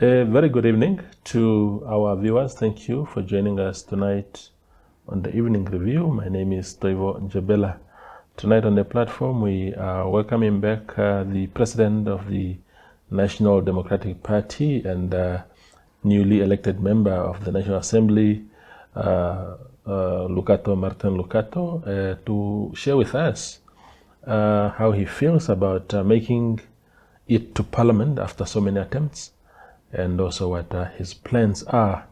A very good evening to our viewers. Thank you for joining us tonight on the evening review. My name is Toivo Njebela. Tonight on the platform, we are welcoming back the president of the National Democratic Party and newly elected member of the National Assembly, Lukato Martin Lukato, to share with us how he feels about making it to Parliament after so many attempts, and also what his plans are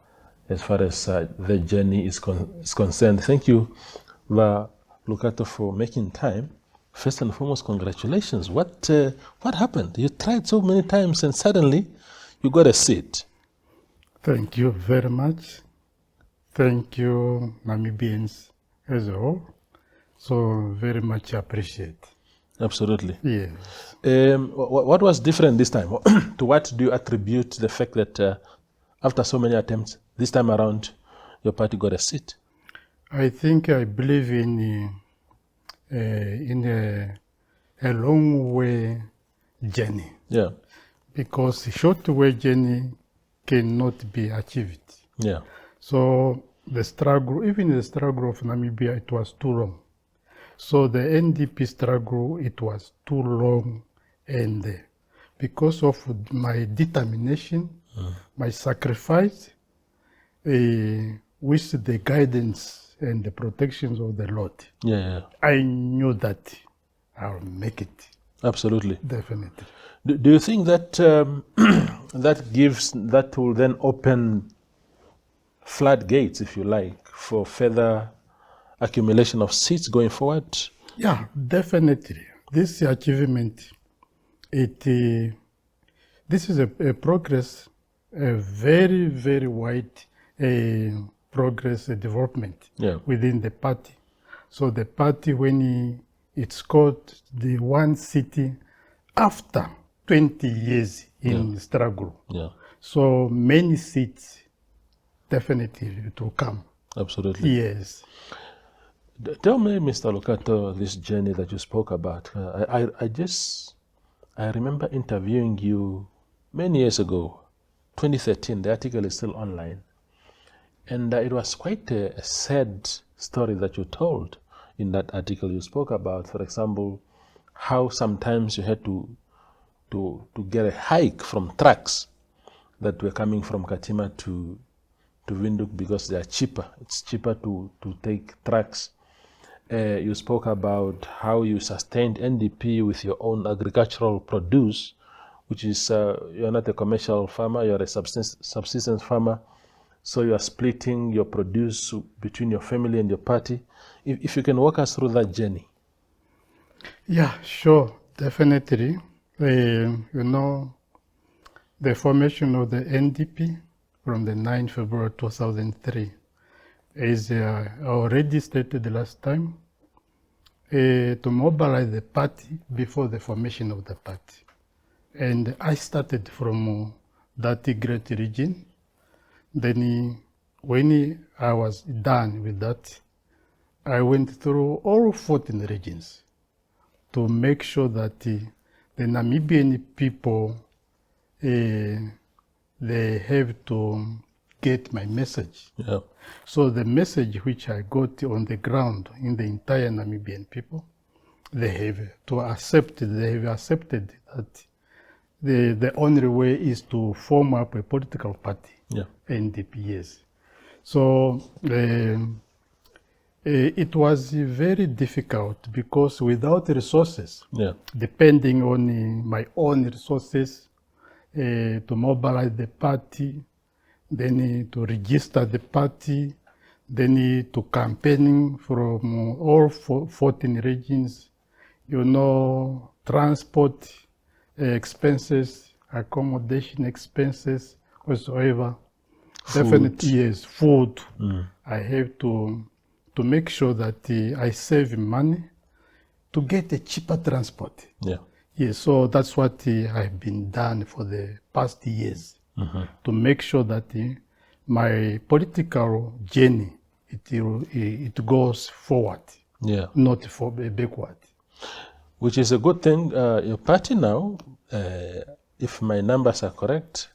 as far as the journey is concerned. Thank you, Lukato, for making time. First and foremost, congratulations. What happened? You tried so many times and suddenly you got a seat. Thank you very much. Thank you, Namibians as a whole. So very much appreciate. Absolutely. Yes. What was different this time? To what do you attribute the fact that after so many attempts, this time around, your party got a seat? I believe in a long way journey. Yeah. Because a short way journey cannot be achieved. Yeah. So the struggle, even the struggle of Namibia, it was too long. So the NDP struggle, it was too long, and because of my determination, my sacrifice, with the guidance and the protections of the Lord, I knew that I'll make it. Absolutely. Definitely. Do you think that that will then open floodgates, if you like, for further accumulation of seats going forward? Yeah, definitely. This achievement, this is a progress, a very, very wide progress, development within the party. So the party, when it scored the one city after 20 years in struggle. Yeah. So many seats, definitely it will come. Absolutely. Yes. Tell me, Mr. Lukato, this journey that you spoke about. I remember interviewing you many years ago, 2013. The article is still online. And it was quite a sad story that you told in that article. You spoke about, for example, how sometimes you had to get a hike from trucks that were coming from Katima to Windhoek because they are cheaper. It's cheaper to take trucks. You spoke about how you sustained NDP with your own agricultural produce, which is, you're not a commercial farmer, you're a subsistence farmer. So you are splitting your produce between your family and your party. If you can walk us through that journey. Yeah, sure, definitely. The formation of the NDP from the 9th February 2003 is already stated the last time, to mobilize the party before the formation of the party. And I started from that great region. Then when I was done with that, I went through all 14 regions to make sure that the Namibian people, they have to get my message. Yeah. So the message which I got on the ground in the entire Namibian people, they have accepted that the only way is to form up a political party, NDP. So it was very difficult because without resources, depending on my own resources, to mobilize the party, then to register the party, then to campaigning from all 14 regions, transport expenses, accommodation expenses, whatsoever. Definitely, yes, food. I have to make sure that I save money to get a cheaper transport. Yes, so that's what I've been done for the past years, to make sure that my political journey, it goes forward, not backward. Which is a good thing. Your party now, if my numbers are correct,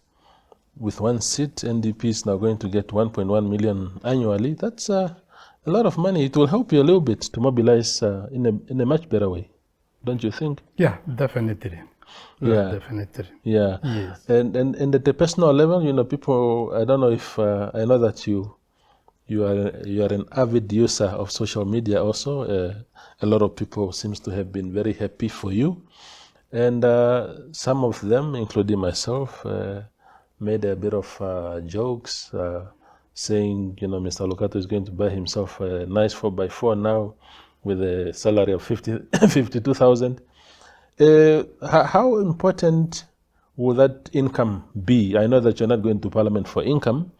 with one seat, NDP is now going to get 1.1 million annually. That's a lot of money. It will help you a little bit to mobilize in a much better way, don't you think? Yeah, definitely. Yeah. Definitely. Yeah. Yes. And at the personal level, you know, people, I don't know if, I know that you are an avid user of social media also. A lot of people seems to have been very happy for you. And some of them, including myself, made a bit of jokes saying, you know, Mr. Lukato is going to buy himself a nice 4x4 now with a salary of 52,000. How important will that income be? I know that you're not going to Parliament for income,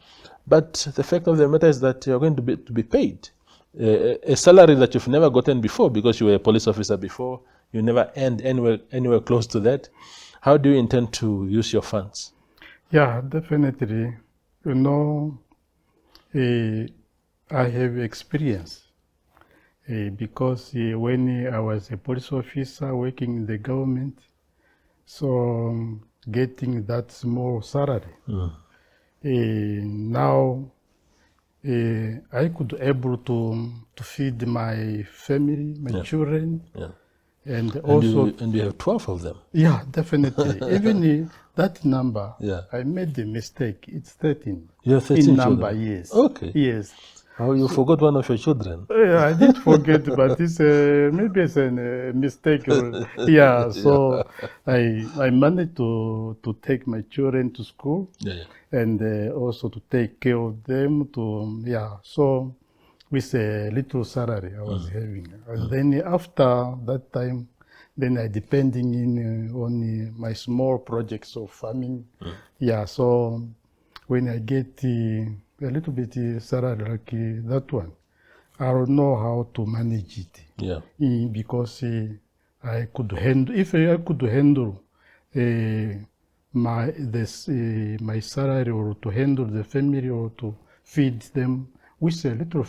but the fact of the matter is that you're going to be paid a salary that you've never gotten before because you were a police officer before. You never earned anywhere close to that. How do you intend to use your funds? Yeah, definitely. You know, I have experience because when I was a police officer working in the government, so getting that small salary. Now I could able to feed my family, my children, and also and you have 12 of them. Yeah, definitely. Even that number, Yeah. I made a mistake. It's 13. You have 13 in number, children. yes. Okay. Yes. Oh, you forgot one of your children. I did forget, but it's maybe it's a mistake. Yeah. So I managed to take my children to school, and also to take care of them. So with a little salary I was having, and then after that time, then I depending on my small projects of farming. Yeah. So when I get a little bit salary like that one, I don't know how to manage it. Yeah. Because I could handle, if I could handle my salary, or to handle the family, or to feed them with a little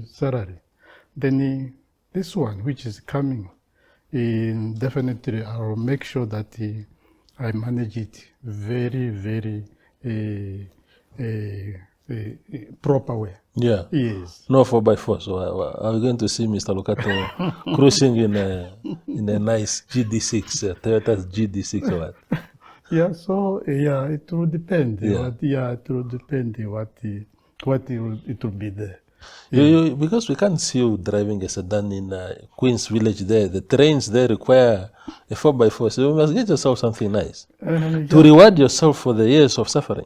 salary, then this one which is coming, definitely I will make sure that I manage it very, very proper way. Yeah. Yes. No 4x4. So I'm going to see Mr. Lukato cruising in a nice GD6, Toyota's GD6 or what? Yeah. So it will depend. Yeah. It will depend what it will be there. Because we can't see you driving a sedan in Queen's Village there. The trains there require a 4x4. So you must get yourself something nice to reward yourself for the years of suffering.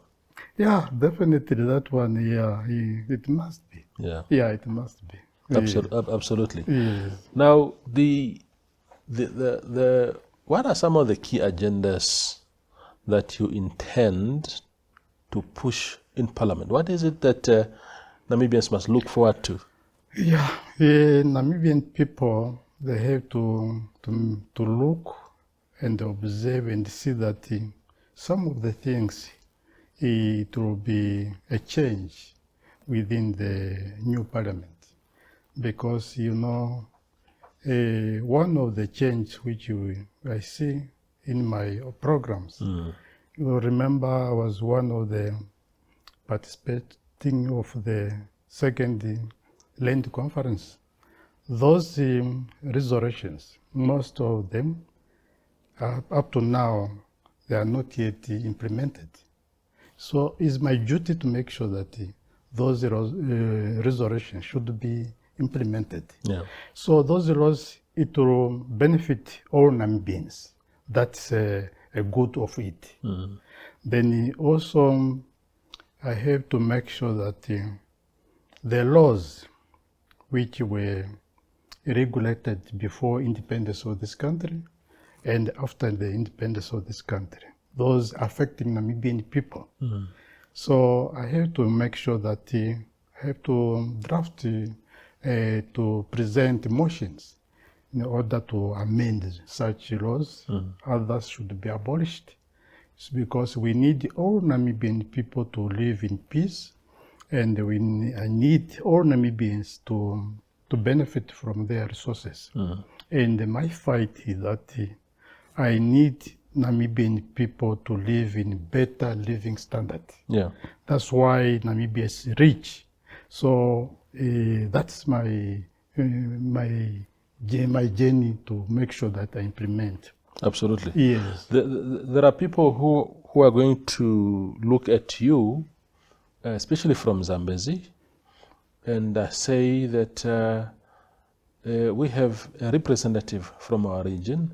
Yeah, definitely that one. Yeah, it must be. Yeah. Yeah, it must be. Absolutely. Yes. Now, what are some of the key agendas that you intend to push in Parliament? What is it that Namibians must look forward to? Yeah, Namibian people, they have to look and observe and see that some of the things, it will be a change within the new Parliament, because one of the change which I see in my programs. You will remember I was one of the participating of the second land conference. Those resolutions, most of them, up to now, they are not yet implemented. So it's my duty to make sure that those resolutions should be implemented. Yeah. So those laws, it will benefit all Namibians. That's a good of it. Then also, I have to make sure that the laws which were regulated before independence of this country and after the independence of this country, those affecting Namibian people. So I have to make sure that I have to draft to present motions in order to amend such laws. Others should be abolished. It's because we need all Namibian people to live in peace, and we need all Namibians to benefit from their resources. And my fight is that I need Namibian people to live in better living standard. Yeah. That's why Namibia is rich. So that's my journey to make sure that I implement. Absolutely. Yes. There are people who are going to look at you, especially from Zambezi, and say that we have a representative from our region,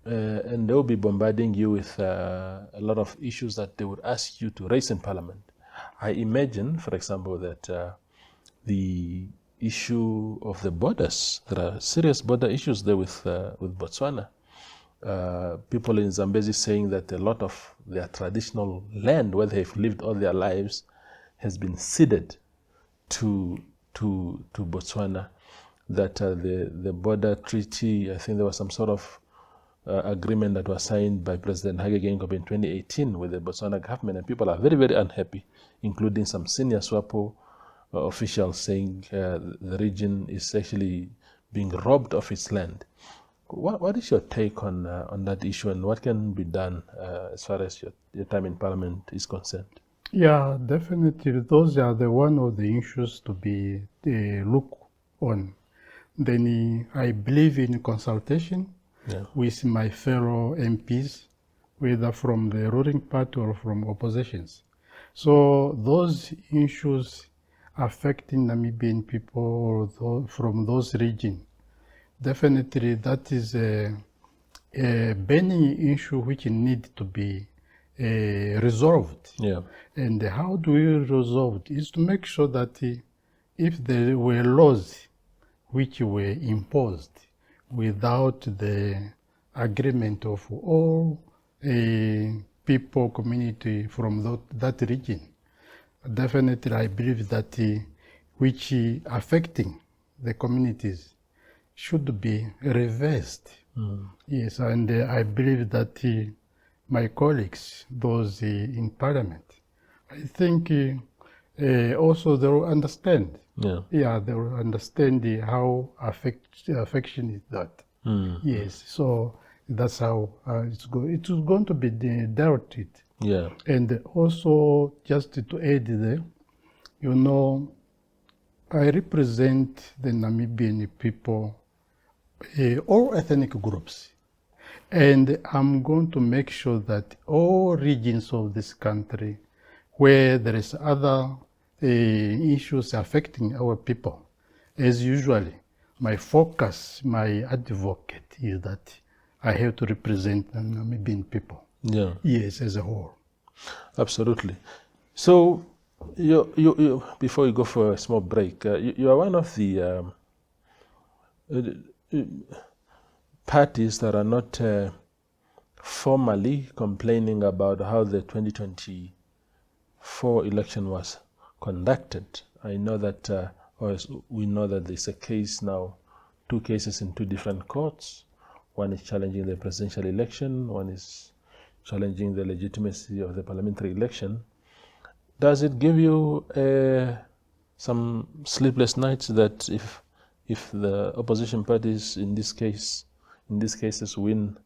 and they will be bombarding you with a lot of issues that they would ask you to raise in Parliament. I imagine, for example, that the issue of the borders, there are serious border issues there with Botswana. People in Zambezi saying that a lot of their traditional land where they've lived all their lives has been ceded to Botswana. That the border treaty, I think there was some sort of agreement that was signed by President Hage Geingob in 2018 with the Botswana government, and people are very, very unhappy, including some senior SWAPO officials saying the region is actually being robbed of its land. What is your take on that issue, and what can be done as far as your time in Parliament is concerned? Yeah, definitely. Those are the one of the issues to be looked on. Then I believe in consultation with my fellow MPs, whether from the ruling party or from oppositions. So those issues affecting Namibian people from those regions, definitely that is a burning issue which need to be resolved. Yeah. And how do we resolve it? Is to make sure that if there were laws which were imposed without the agreement of all people, community from that region, definitely I believe that which affecting the communities should be reversed. Yes, and I believe that my colleagues, those in Parliament, I think also they will understand. Yeah, they will understand how affectionate that. Yes, so that's how it's going. It is going to be dealt with. Yeah. And also, just to add there, you know, I represent the Namibian people, all ethnic groups. And I'm going to make sure that all regions of this country where there is other issues affecting our people, as usually, my focus, my advocate is that I have to represent the Namibian people. Yeah. Yes, as a whole. Absolutely. So, you before you go for a small break, you are one of the parties that are not formally complaining about how the 2024 election was conducted. I know that, or we know that there's a case now, 2 cases in 2 different courts. One is challenging the presidential election, one is challenging the legitimacy of the parliamentary election. Does it give you some sleepless nights that if the opposition parties in these cases win,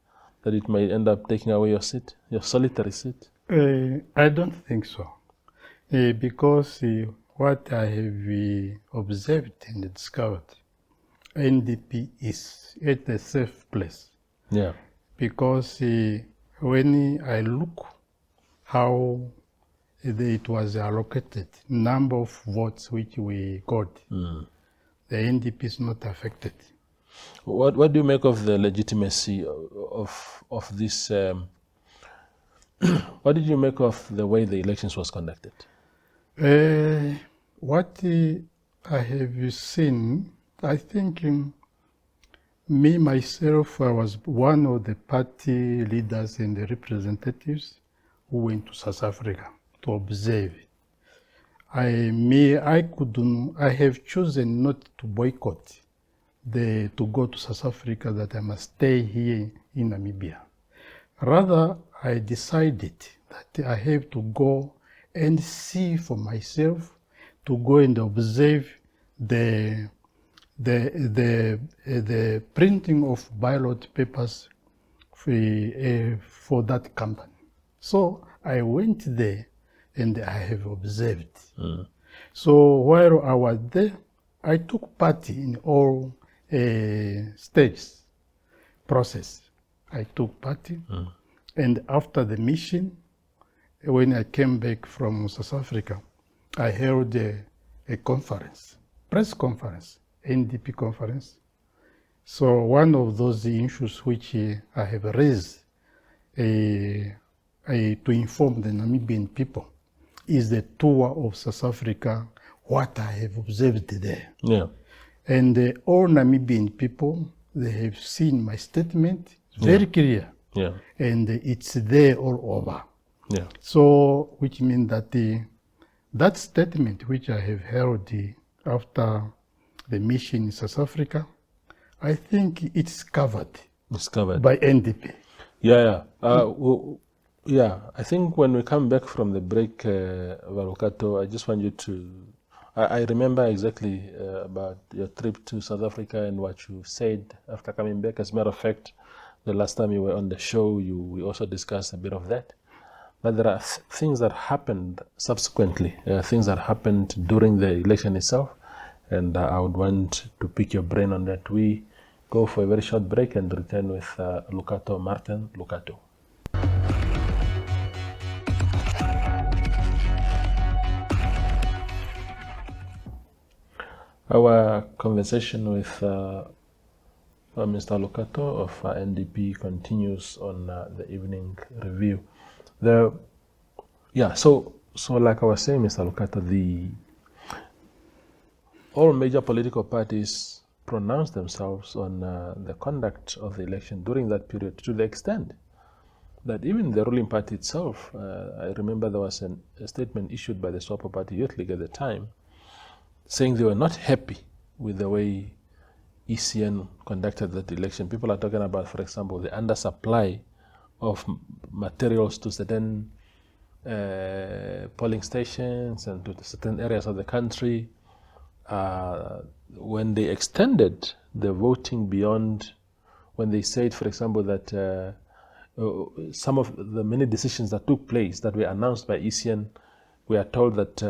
that it may end up taking away your seat, your solitary seat? I don't think so, because what I have observed and discovered, NDP is at a safe place. Yeah. Because when I look how it was allocated, number of votes which we got, the NDP is not affected. What do you make of the legitimacy of this? What did you make of the way the elections was conducted? What I have seen, I think me, myself, I was one of the party leaders and the representatives who went to South Africa to observe. I have chosen not to boycott to go to South Africa, that I must stay here in Namibia. Rather, I decided that I have to go and see for myself, to go and observe the printing of ballot papers for that company. So I went there and I have observed. So while I was there, I took part in all stages, process. I took part. And after the mission, when I came back from South Africa, I held a conference, press conference, NDP conference. So one of those issues which I have raised to inform the Namibian people is the tour of South Africa, what I have observed there. Yeah. And all Namibian people, they have seen my statement, very clear. Yeah. And it's there all over. Yeah. So, which means that that statement which I have held after the mission in South Africa, I think it's covered. It's covered by NDP. Yeah, yeah. I think when we come back from the break, Lukato, I just want you to. I remember exactly about your trip to South Africa and what you said after coming back. As a matter of fact, the last time you were on the show, we also discussed a bit of that. But there are things that happened subsequently, things that happened during the election itself, and I would want to pick your brain on that. We go for a very short break and return with Lukato Martin Lukato. Our conversation with Mr. Lukato of NDP continues on the evening review. So like I was saying, Mr. Lukato, all major political parties pronounced themselves on the conduct of the election during that period, to the extent that even the ruling party itself, I remember there was a statement issued by the SWAPO Party Youth League at the time, saying they were not happy with the way ECN conducted that election. People are talking about, for example, the undersupply of materials to certain polling stations and to certain areas of the country. When they extended the voting beyond, when they said, for example, that some of the many decisions that took place that were announced by ECN, we are told that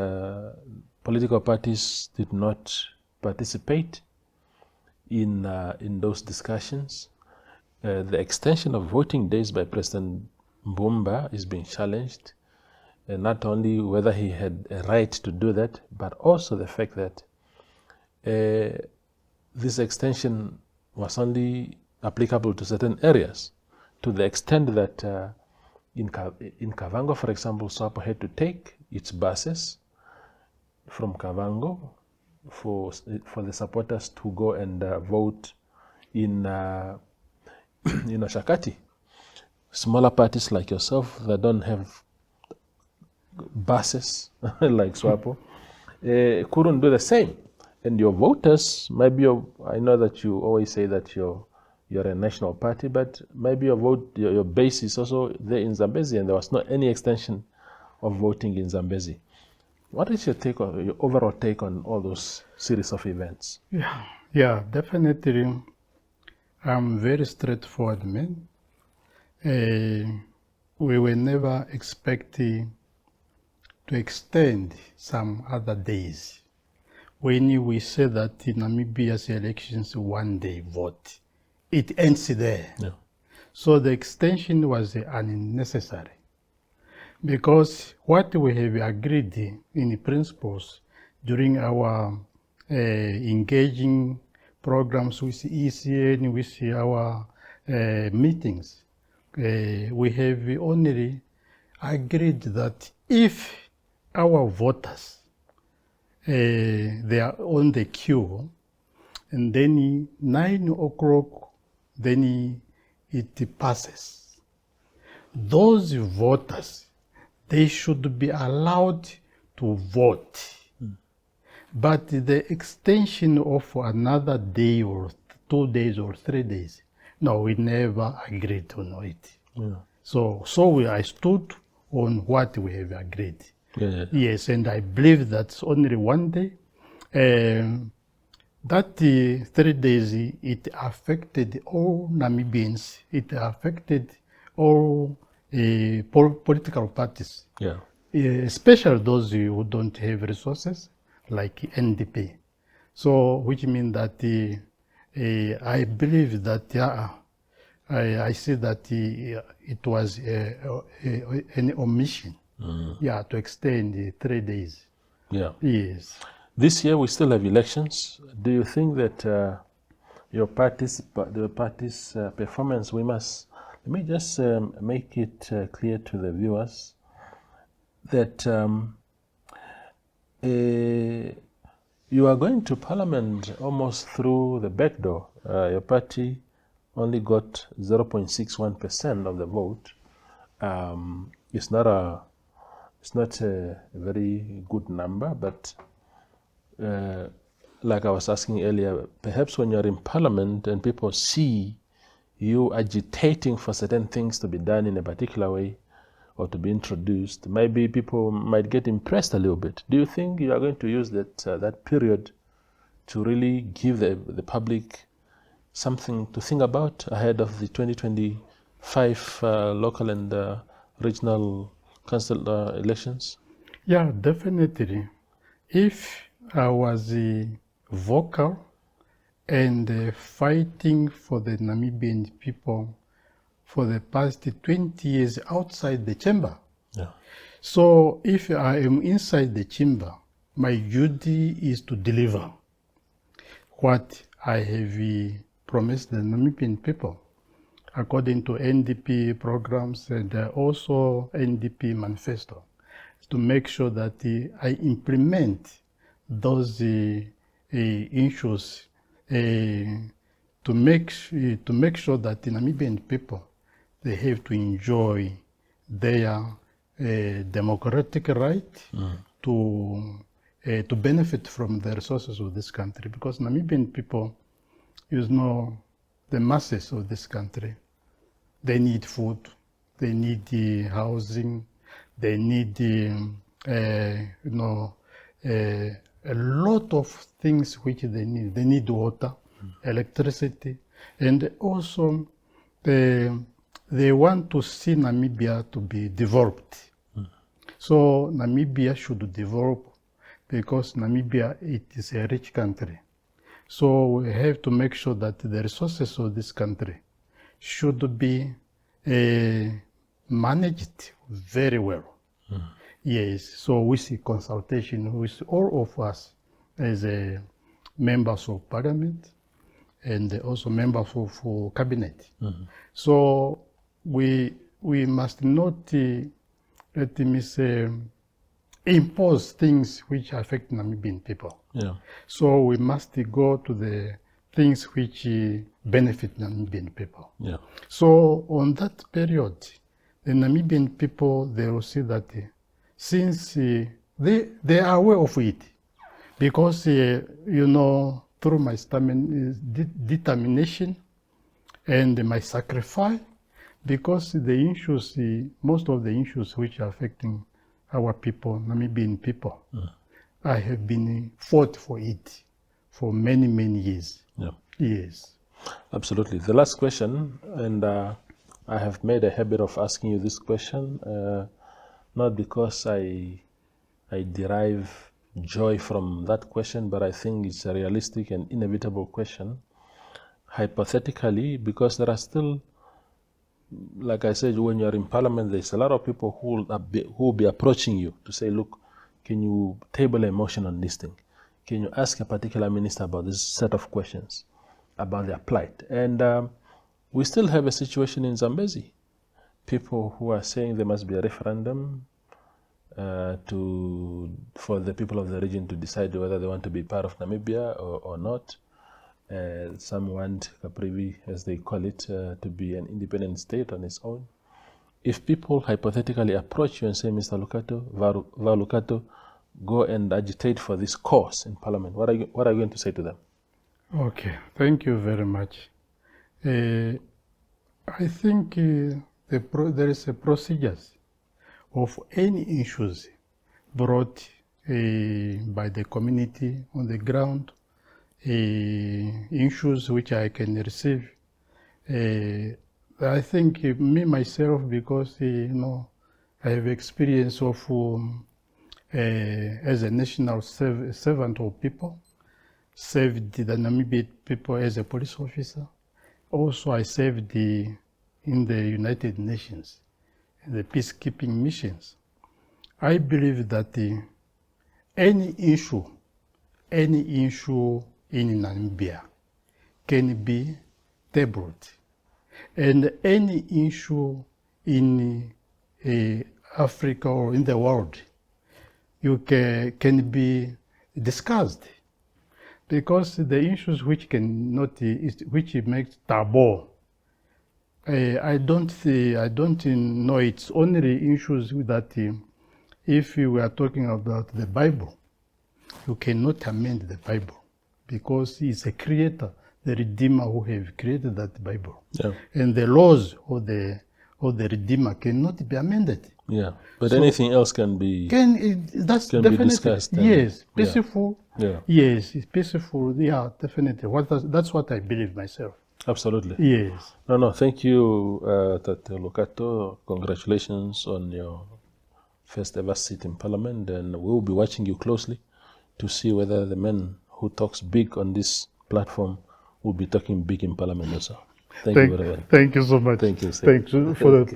political parties did not participate in those discussions. The extension of voting days by President Mbumba is being challenged. Not only whether he had a right to do that, but also the fact that this extension was only applicable to certain areas, to the extent that in Kavango, for example, SWAPO had to take its buses from Kavango for the supporters to go and vote in Oshakati. Smaller parties like yourself that don't have buses like SWAPO couldn't do the same. And your voters, maybe I know that you always say that you're a national party, but maybe your base is also there in Zambesi, and there was not any extension of voting in Zambesi. What is your overall take on all those series of events? Yeah, definitely. I'm very straightforward man. We were never expecting to extend some other days. When we say that in Namibia's elections, one day vote, it ends there. Yeah. So the extension was unnecessary, because what we have agreed in principles during our engaging programs with ECN, with our meetings, we have only agreed that if our voters they are on the queue, and then 9 o'clock, then it passes. Those voters, they should be allowed to vote. But the extension of another day or 2 days or 3 days, no, we never agreed on it. Yeah. So I stood on what we have agreed. Yeah. Yes, and I believe that's only one day. That 3 days, it affected all Namibians. It affected all political parties, Yeah. especially those who don't have resources, like NDP. So, which means that I believe that I see that it was an omission, to extend the 3 days. Yeah. Yes. This year we still have elections. Do you think that the party's performance, let me just make it clear to the viewers that you are going to parliament almost through the back door. Your party only got 0.61% of the vote. It's not a very good number, but like I was asking earlier, perhaps when you're in parliament and people see you agitating for certain things to be done in a particular way or to be introduced, maybe people might get impressed a little bit. Do you think you are going to use that period to really give the public something to think about ahead of the 2025 local and regional council elections? Yeah, definitely. If I was vocal and fighting for the Namibian people for the past 20 years outside the chamber. Yeah. So if I am inside the chamber, my duty is to deliver what I have promised the Namibian people according to NDP programs and also NDP manifesto, to make sure that I implement those issues to make sure that the Namibian people, they have to enjoy their democratic right to benefit from the resources of this country, because Namibian people, the masses of this country, they need food, they need housing, they need a lot of things which they need. They need water, electricity, and also they want to see Namibia to be developed. So Namibia should develop, because Namibia, it is a rich country. So we have to make sure that the resources of this country should be managed very well. Yes, so we see consultation with all of us as members of parliament and also members of cabinet. So we must not, let me say, impose things which affect Namibian people. Yeah. So we must go to the things which benefit Namibian people. Yeah. So on that period, the Namibian people, they will see that since they are aware of it, because through my determination and my sacrifice, because the issues, most of the issues which are affecting our people, Namibian people, I have been fought for it for many, many years. Yeah. Yes. Absolutely. The last question, and I have made a habit of asking you this question, not because I derive joy from that question, but I think it's a realistic and inevitable question. Hypothetically, because there are still, like I said, when you're in parliament, there's a lot of people who will be approaching you to say, look, can you table a motion on this thing? Can you ask a particular minister about this set of questions about their plight? And we still have a situation in Zambesi. People who are saying there must be a referendum for the people of the region to decide whether they want to be part of Namibia or not. Some want Caprivi, as they call it, to be an independent state on its own. If people hypothetically approach you and say, Mr. Lukato, Lukato, go and agitate for this cause in Parliament, what are you going to say to them? Okay, thank you very much. I think there is a procedures of any issues brought by the community on the ground, issues which I can receive. I think me myself, because I have experience of as a national servant of people, served the Namibian people as a police officer. Also, I served in the United Nations, the peacekeeping missions. I believe that any issue in Namibia can be tabled, and any issue in Africa or in the world can be discussed, because the issues which which makes taboo, I don't know. It's only issues that if you are talking about the Bible, you cannot amend the Bible, because it's a creator, the Redeemer, who have created that Bible. Yeah. And the laws of the Redeemer cannot be amended. Yeah, but so anything else can be definitely be discussed. Yes, peaceful. Yeah. Yes, it's peaceful. Yeah, definitely. That's what I believe myself. Absolutely. Yes. No, thank you, Tate Lukato. Congratulations on your first ever seat in Parliament, and we will be watching you closely to see whether the man who talks big on this platform will be talking big in Parliament also. Thank you very much. Thank you so much. Thank you, sir. Thank you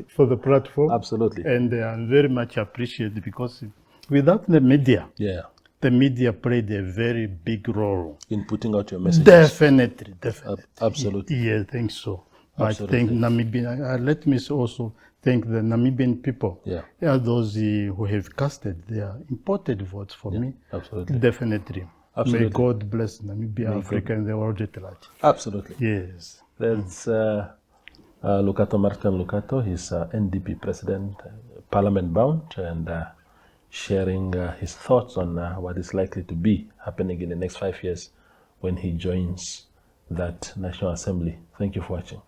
for the platform. Absolutely. And I'm very much appreciated, because without the media, the media played a very big role in putting out your messages. Definitely. Absolutely. Yeah, I think so. I thank Namibian. Let me also thank the Namibian people. Yeah. Those who have casted their important votes for me. Absolutely. Definitely. May God bless Namibia, Africa, and the world at large. Absolutely. Yes. That's Lukato Martin Lukato. He's NDP president, parliament bound, and sharing his thoughts on what is likely to be happening in the next 5 years when he joins that National Assembly. Thank you for watching.